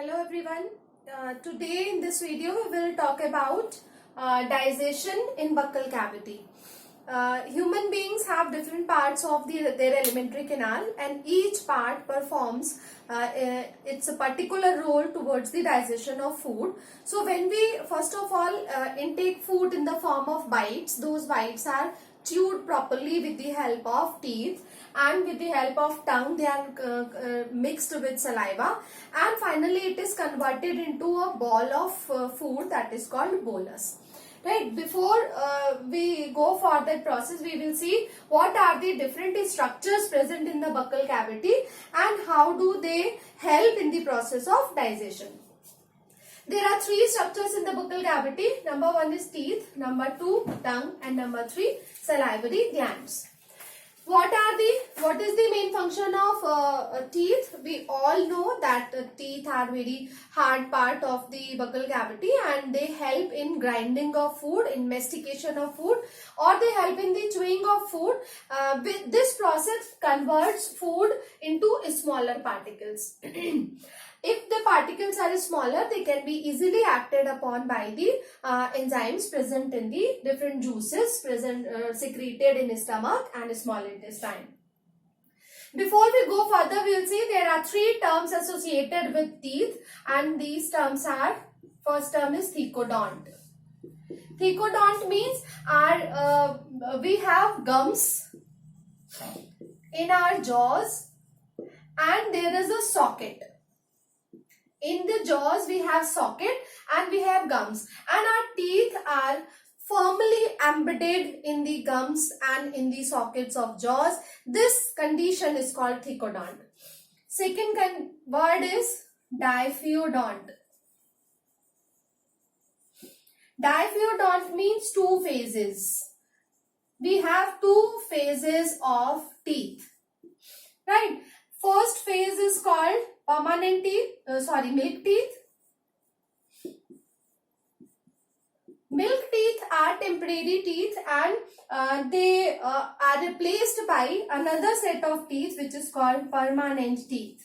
Hello everyone. Today in this video we will talk about digestion in buccal cavity. Human beings have different parts of their alimentary canal, and each part performs its a particular role towards the digestion of food. So when we first of all intake food in the form of bites, those bites are chewed properly with the help of teeth, and with the help of tongue they are mixed with saliva, and finally it is converted into a ball of food that is called bolus. Right, before we go for that process, we will see what are the different structures present in the buccal cavity and how do they help in the process of digestion. There are three structures in the buccal cavity. Number one is teeth, number two tongue, and number three salivary glands. What is the main function of teeth? We all know that teeth are very hard part of the buccal cavity, and they help in grinding of food, in mastication of food, or they help in the chewing of food. This process converts food into smaller particles. If the particles are smaller, they can be easily acted upon by the enzymes present in the different juices secreted in stomach and small intestine. Before we go further, we will see there are three terms associated with teeth, and these terms are, first term is thecodont. Thecodont means we have gums in our jaws and there is a socket. In the jaws we have socket and we have gums, and our teeth are firmly embedded in the gums and in the sockets of jaws. This condition is called thecodont. Second word is diphyodont. Diphyodont means two phases. We have two phases of teeth, right? First phase is called permanent teeth, milk teeth. Milk teeth are temporary teeth, and they are replaced by another set of teeth which is called permanent teeth.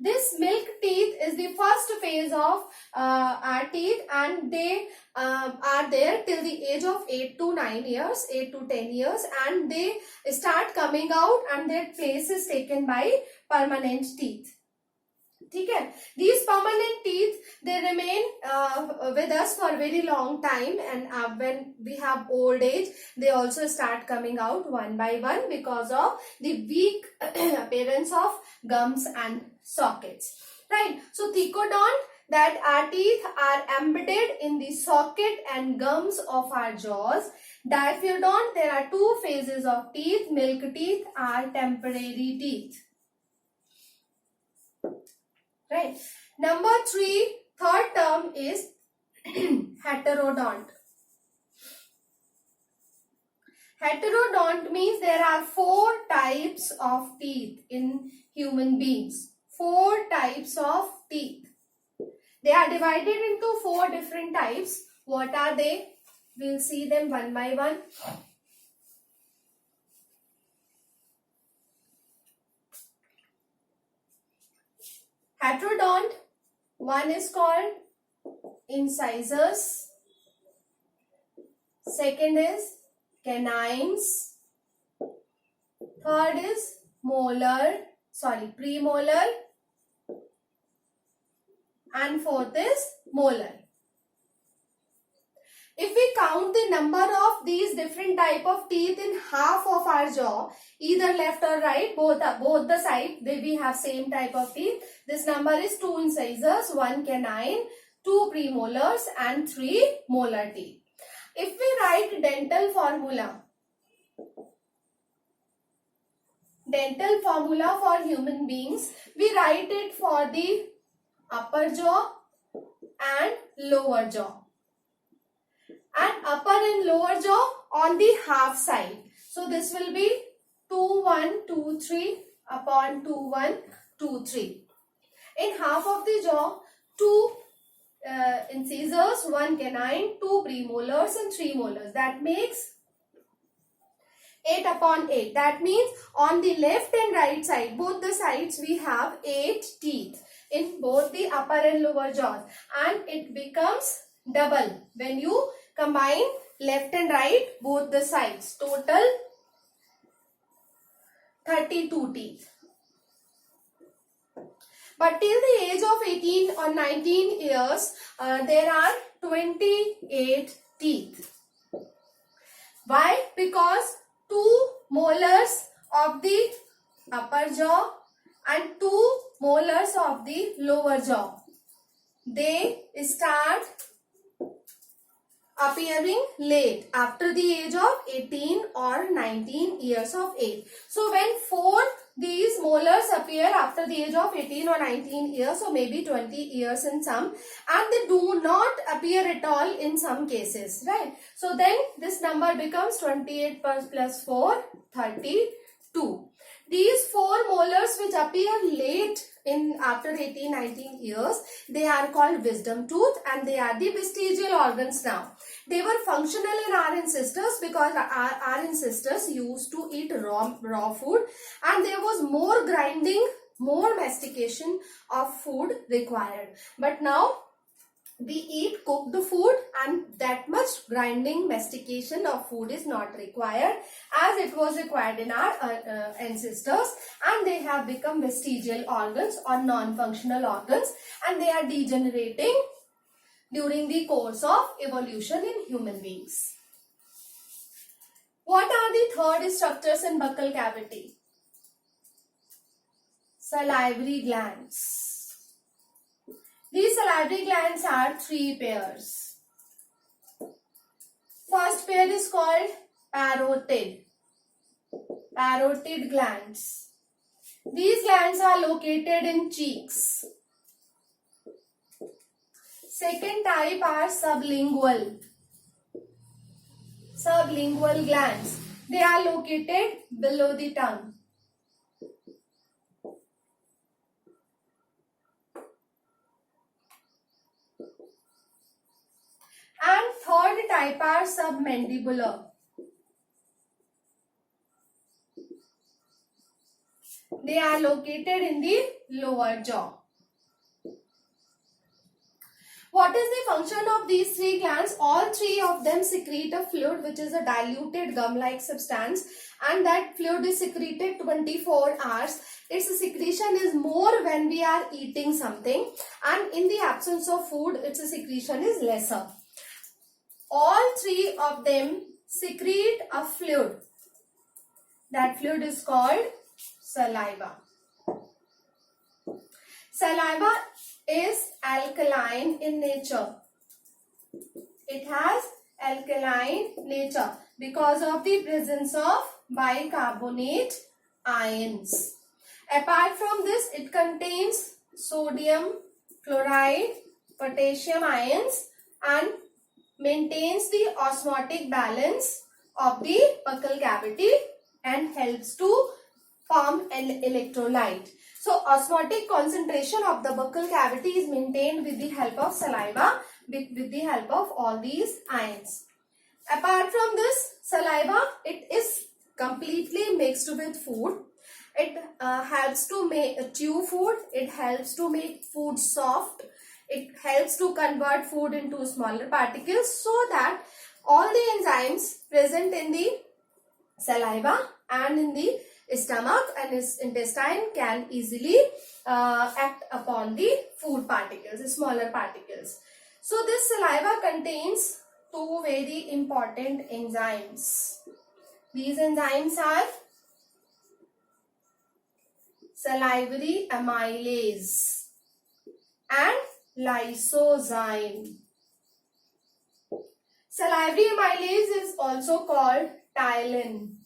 This milk teeth is the first phase of our teeth, and they are there till the age of 8 to 9 years, 8 to 10 years, and they start coming out and their place is taken by permanent teeth. Okay. These permanent teeth, they remain with us for a very long time, and when we have old age, they also start coming out one by one because of the weak appearance of gums and sockets. Right. So thecodont, that our teeth are embedded in the socket and gums of our jaws. Diphyodont, there are two phases of teeth. Milk teeth are temporary teeth. Right. Number three, third term is heterodont. Heterodont means there are four types of teeth in human beings. Four types of teeth. They are divided into four different types. What are they? We'll see them one by one. Heterodont, one is called incisors, second is canines, third is premolar, and fourth is molar. If we count the number of these different type of teeth in half of our jaw, either left or right, both the sides, we have same type of teeth. This number is 2 incisors, 1 canine, 2 premolars, and 3 molar teeth. If we write dental formula for human beings, we write it for the upper jaw and lower jaw, and upper and lower jaw on the half side. So this will be 2 1 2 3 upon 2 1 2 3. In half of the jaw, 2 incisors, 1 canine, 2 premolars, and 3 molars. That makes 8 upon 8. That means on the left and right side, both the sides, we have 8 teeth in both the upper and lower jaws, and it becomes double when you combine left and right, both the sides. Total 32 teeth. But till the age of 18 or 19 years, there are 28 teeth. Why? Because 2 molars of the upper jaw and 2 molars of the lower jaw, they start appearing late, after the age of 18 or 19 years of age. So when 4 these molars appear after the age of 18 or 19 years, or maybe 20 years in some, and they do not appear at all in some cases, right? So then this number becomes 28 plus 4, 32. These 4 molars which appear late in after 18-19 years, they are called wisdom tooth, and they are the vestigial organs now. They were functional in our ancestors because our ancestors used to eat raw food, and there was more grinding, more mastication of food required. But now we eat cooked food, and that much grinding, mastication of food is not required as it was required in our ancestors, and they have become vestigial organs or non-functional organs, and they are degenerating during the course of evolution in human beings. What are the third structures in buccal cavity? Salivary glands. These salivary glands are 3 pairs. First pair is called parotid. Parotid glands. These glands are located in cheeks. Second type are sublingual. Sublingual glands. They are located below the tongue. And third type are submandibular. They are located in the lower jaw. What is the function of these 3 glands? All 3 of them secrete a fluid which is a diluted gum-like substance, and that fluid is secreted 24 hours. Its secretion is more when we are eating something, and in the absence of food, its secretion is lesser. All 3 of them secrete a fluid. That fluid is called saliva. Saliva is alkaline in nature. It has alkaline nature because of the presence of bicarbonate ions. Apart from this, it contains sodium, chloride, potassium ions, and maintains the osmotic balance of the buccal cavity and helps to form an electrolyte. So osmotic concentration of the buccal cavity is maintained with the help of saliva, with the help of all these ions. Apart from this saliva, it is completely mixed with food. It helps to chew food. It helps to make food soft. It helps to convert food into smaller particles so that all the enzymes present in the saliva and in the stomach and its intestine can easily act upon the food particles, smaller particles. So this saliva contains 2 very important enzymes. These enzymes are salivary amylase and lysozyme. Salivary amylase is also called ptyalin.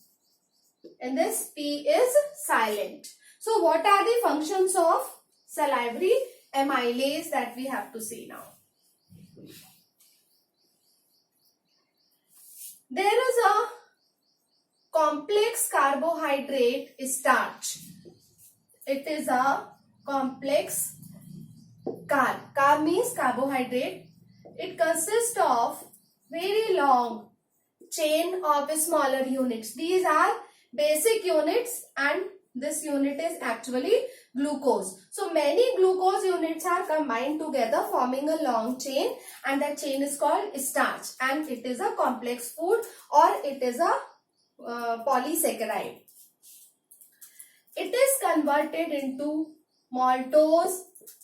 And this P is silent. So what are the functions of salivary amylase that we have to see now? There is a complex carbohydrate starch. It is a complex carb. Carb means carbohydrate. It consists of very long chain of smaller units. These are basic units and this unit is actually glucose. So many glucose units are combined together forming a long chain, and that chain is called starch, and it is a complex food or it is a polysaccharide. It is converted into maltose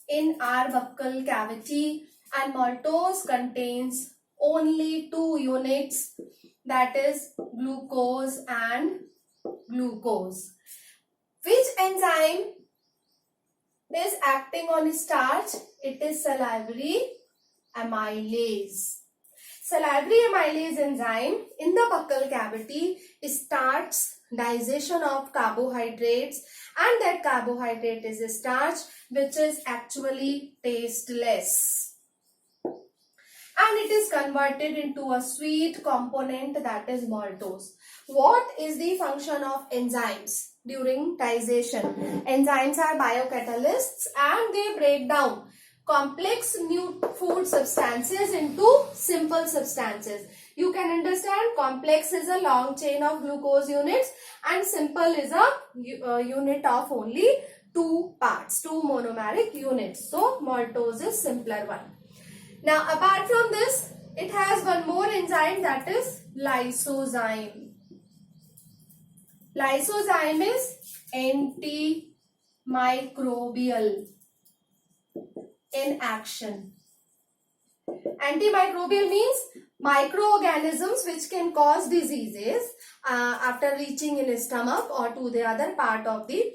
in our buccal cavity, and maltose contains only two units, that is glucose and glucose. Which enzyme is acting on starch? It is salivary amylase. Salivary amylase enzyme in the buccal cavity starts digestion of carbohydrates, and that carbohydrate is starch, which is actually tasteless, and it is converted into a sweet component, that is maltose. What is the function of enzymes during digestion? Enzymes are biocatalysts and they break down complex new food substances into simple substances. You can understand complex is a long chain of glucose units and simple is a unit of only two parts, two monomeric units. So maltose is simpler one. Now apart from this, it has one more enzyme, that is lysozyme. Lysozyme is antimicrobial in action. Antimicrobial means microorganisms which can cause diseases after reaching in the stomach or to the other part of the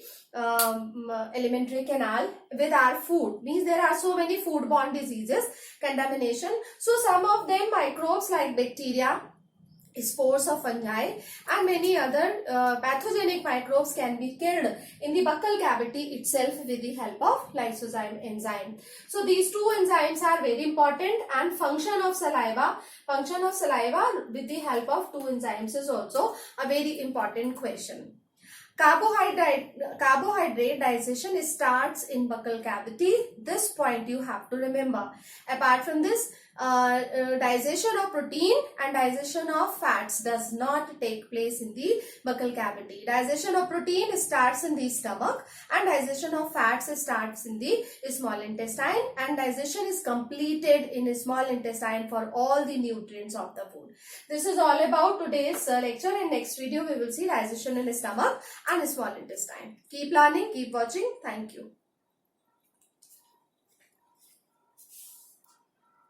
alimentary canal with our food. Means there are so many foodborne diseases, contamination. So some of them microbes like bacteria, spores of fungi and many other pathogenic microbes can be killed in the buccal cavity itself with the help of lysozyme enzyme. So these two enzymes are very important, and function of saliva with the help of two enzymes is also a very important question. Carbohydrate digestion starts in buccal cavity. This point you have to remember. Apart from this, digestion of protein and digestion of fats does not take place in the buccal cavity. Digestion of protein starts in the stomach and digestion of fats starts in the small intestine, and digestion is completed in the small intestine for all the nutrients of the food. This is all about today's lecture. In next video we will see digestion in the stomach and small intestine. Keep learning, keep watching. Thank you.